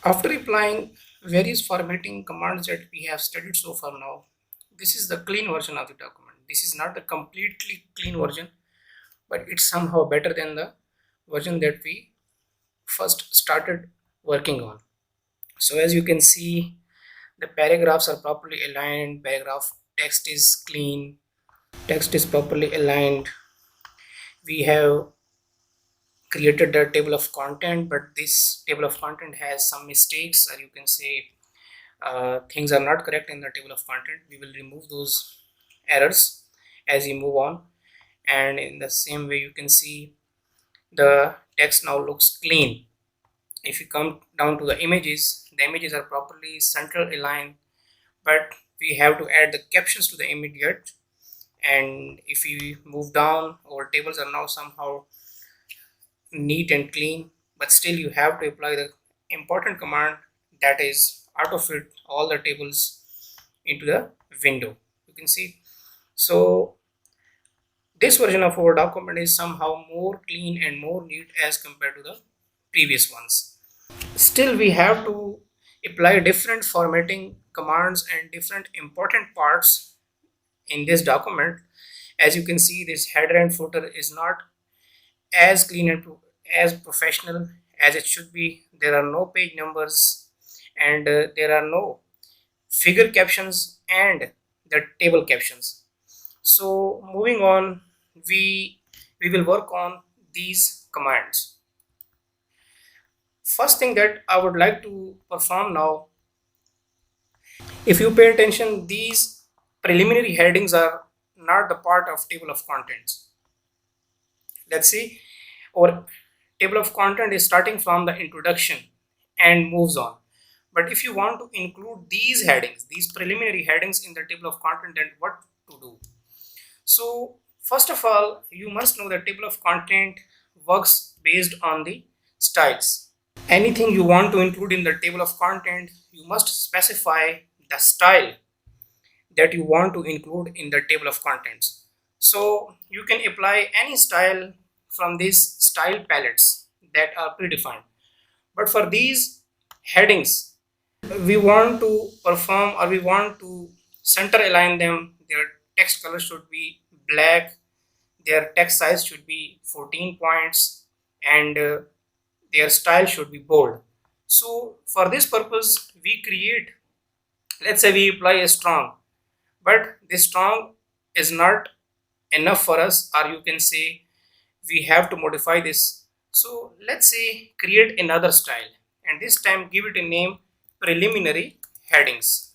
After applying various formatting commands that we have studied so far now, this is the clean version of the document. This is not the completely clean version, but it's somehow better than the version that we first started working on. So as you can see, the paragraphs are properly aligned, paragraph text is clean, text is properly aligned. We have created the table of content, but this table of content has some mistakes, or you can say things are not correct in the table of content. We will remove those errors as we move on, and in the same way you can see the text now looks clean. If you come down to the images are properly central aligned, but we have to add the captions to the image yet. And if we move down, our tables are now somehow neat and clean, but still you have to apply the important command, that is auto fit all the tables into the window. You can see, so this version of our document is somehow more clean and more neat as compared to the previous ones. Still we have to apply different formatting commands and different important parts in this document. As you can see, this header and footer is not as clean and as professional as it should be. There are no page numbers, and there are no figure captions and the table captions. So moving on, we will work on these commands. First thing that I would like to perform now, if you pay attention, these preliminary headings are not the part of table of contents. Let's see, our table of content is starting from the introduction and moves on. But if you want to include these headings, these preliminary headings in the table of content, then what to do? So first of all, you must know that table of content works based on the styles. Anything you want to include in the table of content, you must specify the style that you want to include in the table of contents. So you can apply any style from these style palettes that are predefined. But for these headings, we want to perform, or we want to center align them. Their text color should be black, their text size should be 14 points, and their style should be bold. So for this purpose we create, let's say we apply a strong, but this strong is not enough for us, or you can say we have to modify this. So let's say create another style, and this time give it a name preliminary headings.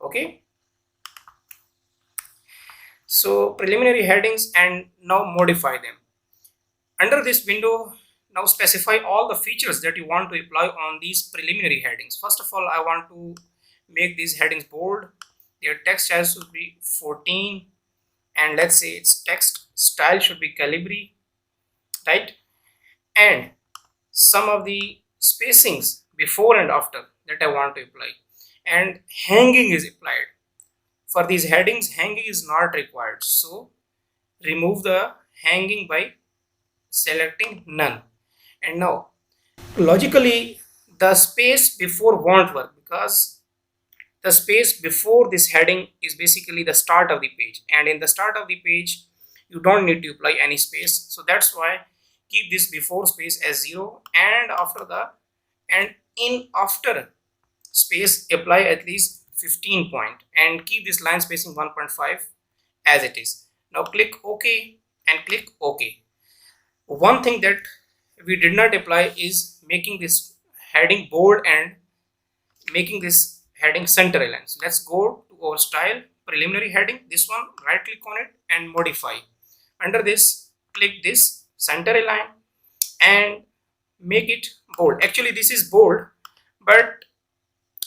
Okay, so preliminary headings, and now modify them. Under this window, now specify all the features that you want to apply on these preliminary headings. First of all, I want to make these headings bold. Their text size should be 14, and let's say its text style should be Calibri, right? And some of the spacings before and after that I want to apply, and hanging is applied. For these headings, hanging is not required, so remove the hanging by selecting none. And now logically the space before won't work, because the space before this heading is basically the start of the page, and in the start of the page you don't need to apply any space. So that's why keep this before space as 0, and after the and in after space apply at least 15 point, and keep this line spacing 1.5 as it is. Now click OK and click OK. One thing that we did not apply is making this heading bold and making this heading center aligned. So let's go to our style preliminary heading, this one, right click on it and modify. Under this, click this center align and make it bold. Actually this is bold, but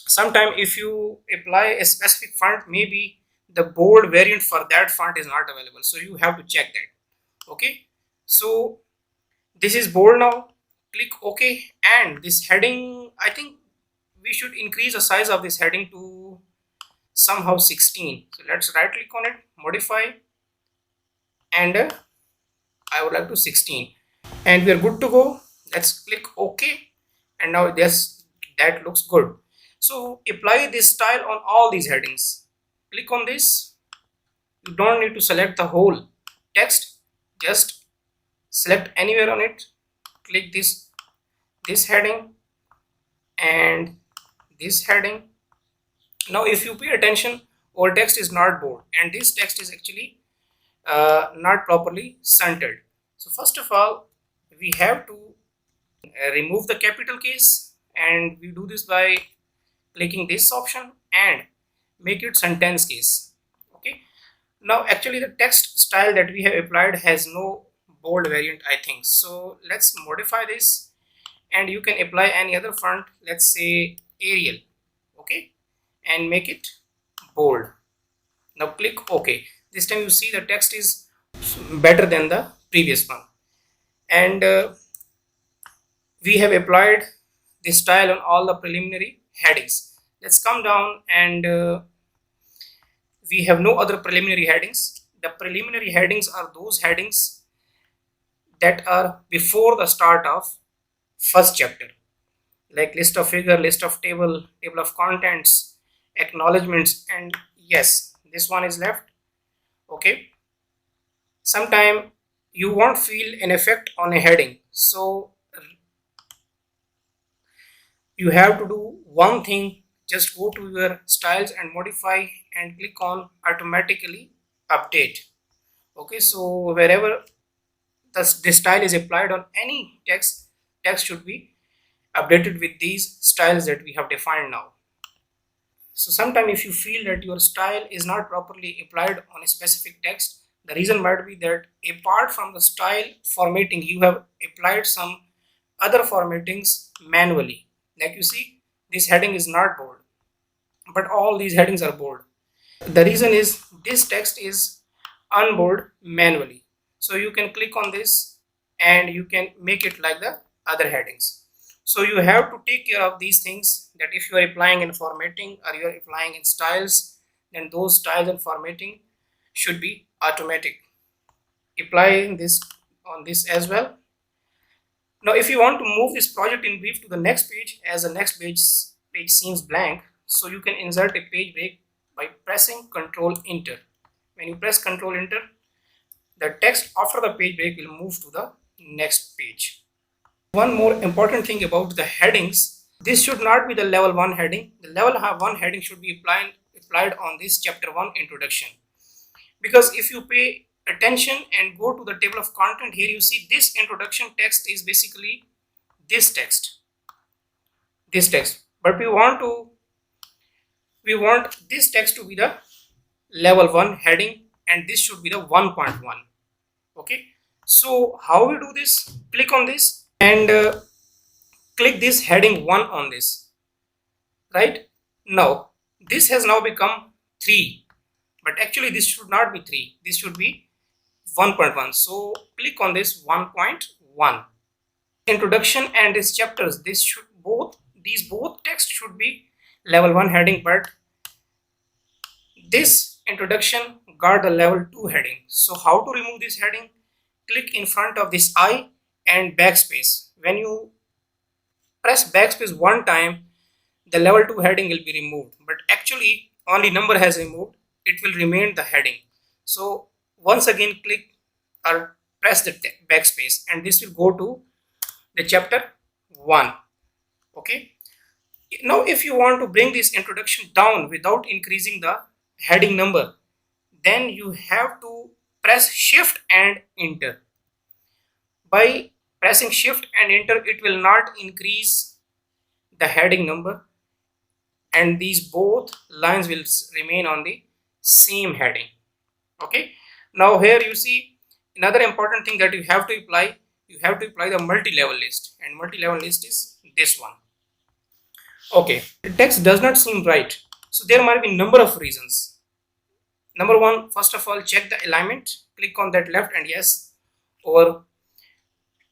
sometime if you apply a specific font, maybe the bold variant for that font is not available, so you have to check that. Okay, so this is bold now. Click OK, and this heading, I think we should increase the size of this heading to somehow 16. So let's right click on it, modify, and I would like to 16, and we are good to go. Let's click OK and now this that looks good. So apply this style on all these headings. Click on this. You don't need to select the whole text, just select anywhere on it. Click this heading and this heading. Now if you pay attention, our text is not bold and this text is actually not properly centered. So first of all, we have to remove the capital case, and we do this by clicking this option and make it sentence case. Okay, now actually the text style that we have applied has no bold variant, I think. So let's modify this, and you can apply any other font, let's say Arial. Okay, and make it bold. Now click OK. This time you see the text is better than the previous one, and we have applied this style on all the preliminary headings. Let's come down, and we have no other preliminary headings. The preliminary headings are those headings that are before the start of first chapter, like list of figure, list of table, table of contents, acknowledgements, and yes, this one is left. Okay, sometime you won't feel an effect on a heading, so you have to do one thing. Just go to your styles and modify and click on automatically update. Okay, so wherever this style is applied on any text should be updated with these styles that we have defined now. So sometimes if you feel that your style is not properly applied on a specific text, the reason might be that apart from the style formatting, you have applied some other formattings manually. Like you see, this heading is not bold, but all these headings are bold. The reason is this text is unbold manually. So you can click on this and you can make it like the other headings. So you have to take care of these things, that if you are applying in formatting or you are applying in styles, then those styles and formatting should be automatic. Apply this on this as well. Now if you want to move this project in brief to the next page, as the next page seems blank, so you can insert a page break by pressing Ctrl Enter. When you press Ctrl Enter, the text after the page break will move to the next page. One more important thing about the headings, this should not be the level 1 heading. The level 1 heading should be applied on this chapter 1 introduction, because if you pay attention and go to the table of content, here you see this introduction text is basically this text, but we want this text to be the level 1 heading, and this should be the 1.1. okay, so how we do this? Click on this and click this heading 1 on this. Right now this has now become 3, but actually this should not be 3, this should be 1.1. so click on this 1.1. Introduction and this chapters, these both text should be level 1 heading, but this introduction got the level 2 heading. So how to remove this heading? Click in front of this I and backspace. When you press backspace one time, the level 2 heading will be removed, but actually only number has removed, it will remain the heading. So once again click or press the backspace, and this will go to the chapter 1. okay, now if you want to bring this introduction down without increasing the heading number, then you have to press shift and enter. By pressing shift and enter, it will not increase the heading number, and these both lines will remain on the same heading. Okay, now here you see another important thing that you have to apply the multi-level list, and multi-level list is this one. Okay, the text does not seem right, so there might be number of reasons. Number one, first of all, check the alignment. Click on that left, and yes, our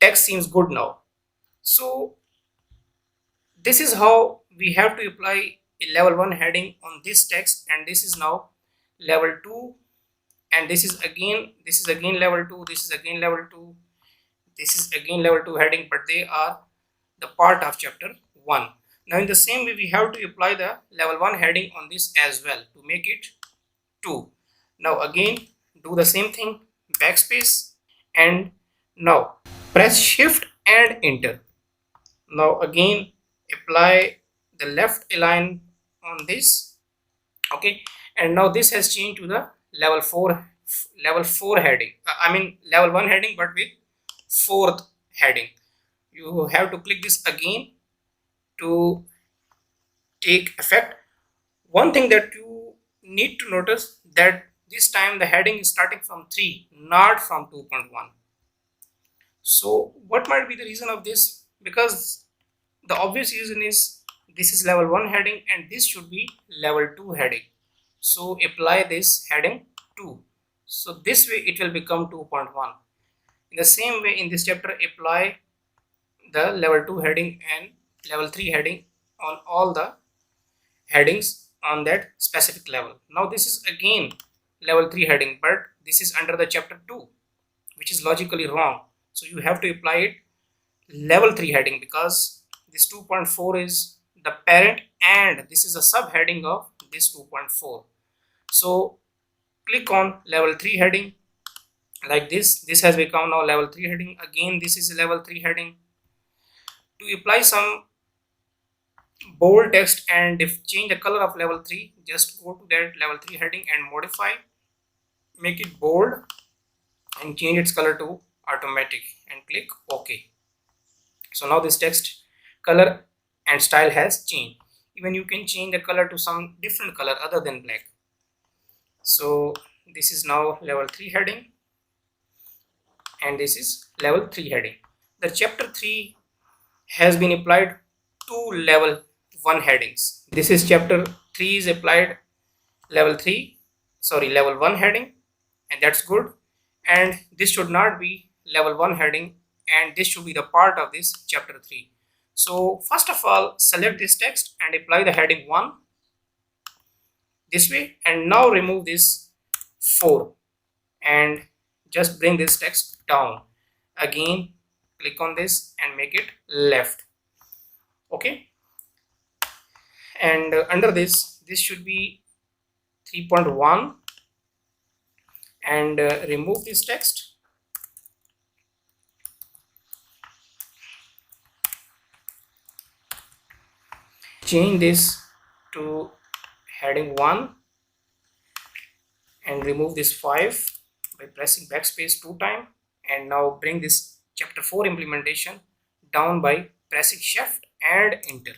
text seems good now. So this is how we have to apply a level 1 heading on this text, and this is now level 2, and this is again level 2, this is again level 2, this is again level 2 heading, but they are the part of chapter 1. Now in the same way we have to apply the level 1 heading on this as well to make it 2. Now again do the same thing, backspace, and now press shift and enter. Now again apply the left align on this. Okay, and now this has changed to the level 4 heading. I mean level 1 heading but with 4th heading. You have to click this again to take effect. One thing that you need to notice that this time the heading is starting from 3, not from 2.1. So what might be the reason of this? Because the obvious reason is this is level 1 heading and this should be level 2 heading. So apply this heading 2. So this way it will become 2.1. In the same way in this chapter apply the level 2 heading and level 3 heading on all the headings on that specific level. Now this is again level 3 heading, but this is under the chapter 2, which is logically wrong. So you have to apply it level 3 heading because this 2.4 is the parent and this is a subheading of this 2.4. So click on level 3 heading like this. This has become now level 3 heading. Again this is level 3 heading. To apply some bold text and if change the color of level 3, just go to that level 3 heading and modify, make it bold and change its color to automatic and click OK. So now this text color and style has changed. Even you can change the color to some different color other than black. So this is now level 3 heading and this is level 3 heading. The chapter 3 has been applied to level 1 headings. This is chapter 3 is applied level 1 heading, and that's good. And this should not be level 1 heading and this should be the part of this chapter 3. So first of all select this text and apply the heading 1 this way, and now remove this 4 and just bring this text down. Again click on this and make it left. Okay, and under this should be 3.1 and remove this text. Change this to heading 1 and remove this 5 by pressing backspace 2 times, and now bring this chapter 4 implementation down by pressing shift and enter,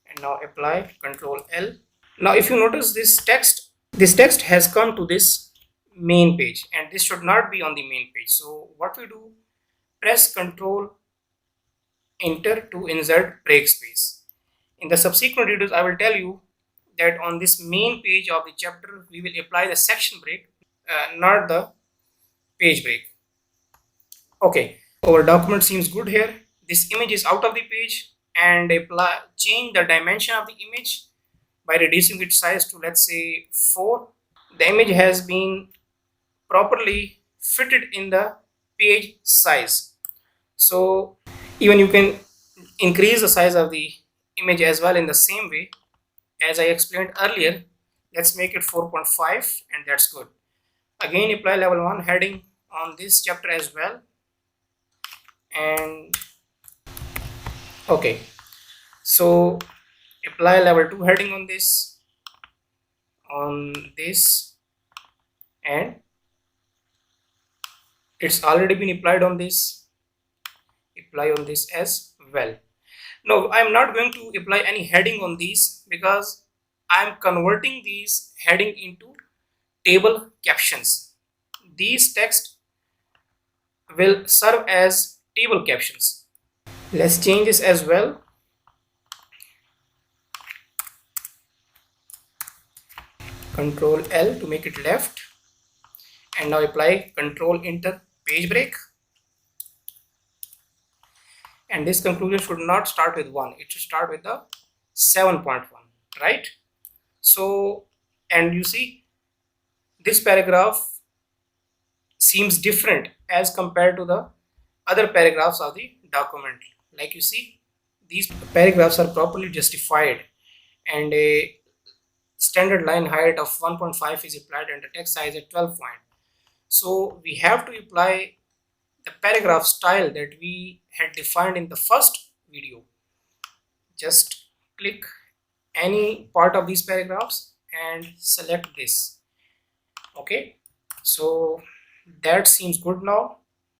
and now apply Ctrl L. Now if you notice this text has come to this main page and this should not be on the main page. So what we do, press Ctrl enter to insert break space. In the subsequent videos I will tell you that on this main page of the chapter we will apply the section break, not the page break. Okay, our document seems good here. This image is out of the page, and change the dimension of the image by reducing its size to, let's say, 4. The image has been properly fitted in the page size. So even you can increase the size of the image as well in the same way as I explained earlier. Let's make it 4.5 and that's good. Again apply level 1 heading on this chapter as well, and okay, so apply level 2 heading on this and it's already been applied on this. Apply on this as well. Now I am not going to apply any heading on these because I am converting these heading into table captions. These text will serve as table captions. Let's change this as well. Ctrl L to make it left, and now apply Ctrl Enter page break. And this conclusion should not start with 1, it should start with the 7.1, right? So, and you see this paragraph seems different as compared to the other paragraphs of the document. Like you see, these paragraphs are properly justified, and a standard line height of 1.5 is applied and the text size at 12 point. So we have to apply the paragraph style that we had defined in the first video. Just click any part of these paragraphs and select this. Okay, so that seems good now.